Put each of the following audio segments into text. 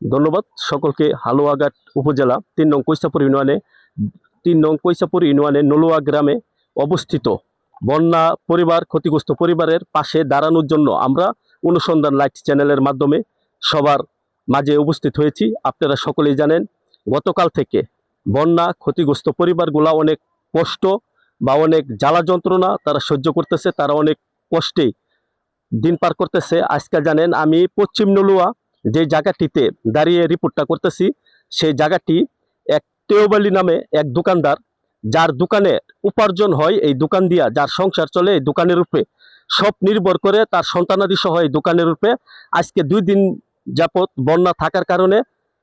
ধন্যবাদ সকলকে। হালুয়াঘাট উপজেলা ৩ নং কৈসাপুর ইউনিয়নে নলুয়া গ্রামে অবস্থিত বন্যা পরিবার ক্ষতিগ্রস্ত পরিবারের পাশে দাঁড়ানোর জন্য আমরা অনুসন্ধান লাইট চ্যানেলের মাধ্যমে সবার মাঝে উপস্থিত হয়েছি। আপনারা সকলেই জানেন গতকাল থেকে বন্যা ক্ষতিগ্রস্ত পরিবারগুলা অনেক কষ্ট বা অনেক জ্বালা যন্ত্রণা তারা সহ্য করতেছে, তারা অনেক কষ্টে দিন পার করতেছে। আজকে জানেন আমি পশ্চিম নলুয়া যে জায়গাটিতে দাঁড়িয়ে রিপোর্টটা করতেছি, সেই জায়গাটি এক তেওবালি নামে এক দোকানদার, যার দোকানে উপার্জন হয়, এই দোকান দিয়া যার সংসার চলে এই দোকানের উপরে, সব নির্ভর করে তার সন্তানাদি সহ এই দোকানের উপরে। আজকে 2 দিন যাবত বন্যা থাকার কারণে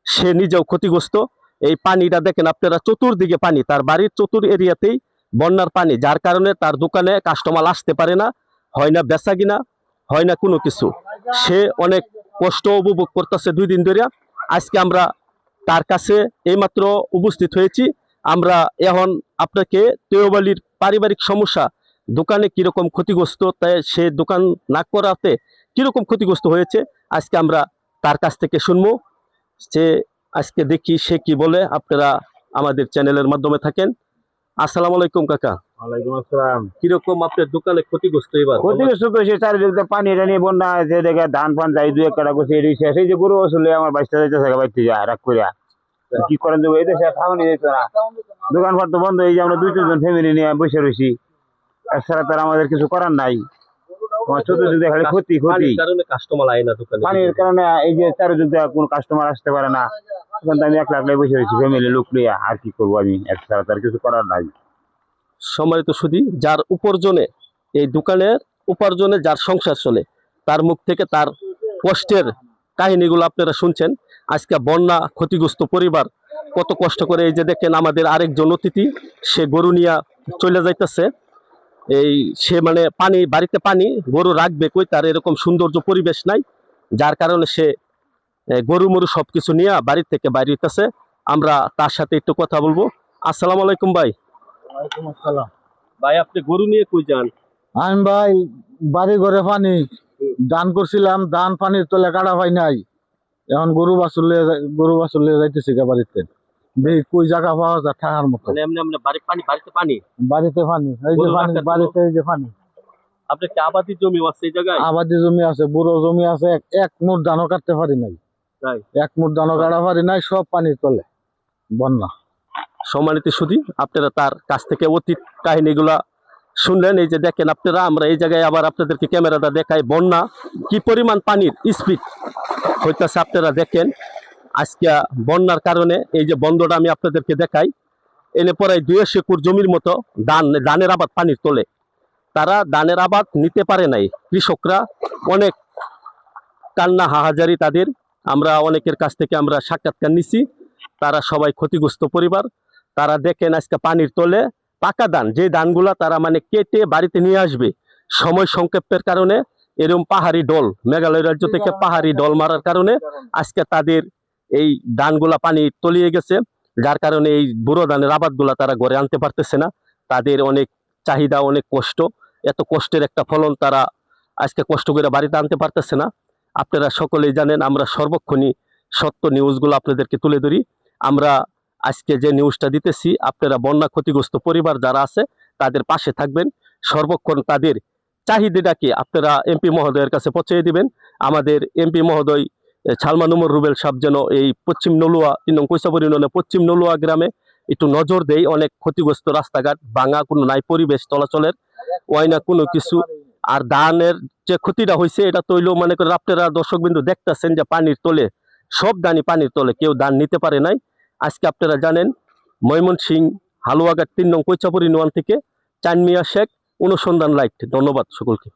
সে নিজেও ক্ষতিগ্রস্ত। এই পানিটা দেখেন আপনারা, চতুর্দিকে পানি, তার বাড়ির চতুর এরিয়াতেই বন্যার পানি, যার কারণে তার দোকানে কাস্টমার আসতে পারে না, হয় না বেচা কিনা, হয় না কোনো কিছু। সে অনেক কষ্ট উপভোগ করতেছে 2 দিন ধরে। আজকে আমরা তার কাছে এইমাত্র উপস্থিত হয়েছি। আমরা এখন আপনাকে তেওবালির পারিবারিক সমস্যা, দোকানে কিরকম ক্ষতিগ্রস্ত, তাই সে দোকান না করাতে কিরকম ক্ষতিগ্রস্ত হয়েছে আজকে আমরা তার কাছ থেকে শুনবো। সে আজকে দেখি সে কি বলে। আপনারা আমাদের চ্যানেলের মাধ্যমে থাকেন। আসসালামু আলাইকুম কাকা। ওয়ালাইকুম আসসালাম। কিরকম আপনার দোকানে ক্ষতিগ্রস্ত? এবার ক্ষতিগ্রস্ত তো সে চারিদিকে পানি টানি বন্যা আছে, দেখে ধান ফান যাই 2-1 কাটা করছে, এটি শেষ। এই যে গরু আসলে আমার বাইশটা যাইতেছে, বাইতে যায় রাগ করিয়া, কি করেন দেবো, এই দেশে খাওয়ানি যেত না, দোকানপাট তো বন্ধ। এই যে আমরা 2-3 জন ফ্যামিলি নিয়ে বসে রয়েছি, এছাড়া তার আমাদের কিছু করার নাই। তোমার চতুর্দিকে খালি ক্ষতি ক্ষতি। কাস্টমার আয় না দোকানে, পানির কারণে এই যে চারিদিকে কোনো কাস্টমার আসতে পারে না। এখন তো আমি একলা একলাই বসে রয়েছি ফ্যামিলি লোক নিয়ে, আর কি করবো আমি, এছাড়া তার কিছু করার নাই। সম্মানিত সুধী, যার উপার্জনে, এই দোকানের উপার্জনে যার সংসার চলে, তার মুখ থেকে তার কষ্টের কাহিনীগুলো আপনারা শুনছেন। আজকে বন্যা ক্ষতিগ্রস্ত পরিবার কত কষ্ট করে, এই যে দেখেন আমাদের আরেকজন অতিথি, সে গরু নিয়ে চলে যাইতেছে। এই সে মানে পানি, বাড়িতে পানি, গরু রাখবে কই, তার এরকম সৌন্দর্য পরিবেশ নাই, যার কারণে সে গরু মরু সবকিছু নিয়ে বাড়ি থেকে বাইরে হইতেছে। আমরা তার সাথে একটু কথা বলবো। আসসালামু আলাইকুম ভাই। ওয়ালাইকুম আসসালাম। ভাই আপনি গরু নিয়ে কই যান? আমি ভাই বাড়ি ঘরে পানি দান করছিলাম, দান পানির তলে কাটা পাই নাই। এখন গরু বাছুর লিয়ে যাইতেছি বাড়িতে, দেখি কই জায়গা পাওয়া যায় থাকার মতো। মানে এমনি এমনি বাড়িতে পানি, বাড়িতে পানি, এই যে পানি বাড়িতে, এই যে পানি। আপনার কি আবাদি জমি আছে এই জায়গায়? আবাদি জমি আছে, বুড়ো জমি আছে, এক মুঠ ধানও কাটতে পারি নাই, তাই এক মুঠ ধানও কাটা পারি নাই, সব পানির তলে বন্যা। সম্মানিত সুধী, আপনারা তার কাছ থেকে অতীত কাহিনীগুলা শুনলেন। এই যে দেখেন আপনারা, আমরা এই জায়গায় আবার আপনাদেরকে ক্যামেরাটা দেখাই, বন্যা কি পরিমাণ পানির স্পিড হইতেছে আপনারা দেখেন। আজকে বন্যার কারণে এই যে বন্দরটা আমি আপনাদেরকে দেখাই, এনে পরে 200 একর জমির মতো ধানের আবাদ পানির তোলে। তারা ধানের আবাদ নিতে পারে নাই, কৃষকরা অনেক কান্না হাহাজারি তাদের। আমরা অনেকের কাছ থেকে আমরা সাক্ষাৎকার নিছি, তারা সবাই ক্ষতিগ্রস্ত পরিবার। তারা দেখেন আজকে পানির তলে পাকা ধান, যে ধানগুলা তারা মানে কেটে বাড়িতে নিয়ে আসবে, সময় সংক্ষেপের কারণে এরকম পাহাড়ি ডল, মেঘালয় রাজ্য থেকে পাহাড়ি ডল মারার কারণে আজকে তাদের এই ধানগুলা পানি তলিয়ে গেছে, যার কারণে এই বুড়ো ধানের আবাদগুলা তারা ঘরে আনতে পারতেছে না। তাদের অনেক চাহিদা, অনেক কষ্ট, এত কষ্টের একটা ফলন তারা আজকে কষ্ট করে বাড়িতে আনতে পারতেছে না। আপনারা সকলেই জানেন আমরা সর্বক্ষণই সত্য নিউজগুলো আপনাদেরকে তুলে ধরি। আমরা আজকে যে নিউজটা দিতেছি, আপনারা বন্যা ক্ষতিগ্রস্ত পরিবার যারা আছে তাদের পাশে থাকবেন, সর্বক্ষণ তাদের চাহিদাটাকে আপনারা এমপি মহোদয়ের কাছে পৌঁছে দিবেন। আমাদের এমপি মহোদয় ছালমান উমর রুবেল সাহেব যেন এই পশ্চিম নলুয়া 3 নং কৈসাপুর ইউনিয়নে পশ্চিম নলুয়া গ্রামে একটু নজর দেয়। অনেক ক্ষতিগ্রস্ত রাস্তাঘাট ভাঙা, কোনো নাই পরিবেশ চলাচলের, ওই না কোনো কিছু। আর ধানের যে ক্ষতিটা হয়েছে এটা তৈল, মনে করেন আপনারা দর্শক বিন্দু দেখতেছেন যে পানির তলে, সব ধানই পানির তলে, কেউ ধান নিতে পারে নাই। আজকে আপনারা জানেন ময়মনসিংহ হালুয়াঘাট 3 নং কৈচাপুর ইউনিয়ন থেকে চাঁদমিয়া শেখ, অনুসন্ধান লাইট। ধন্যবাদ সকলকে।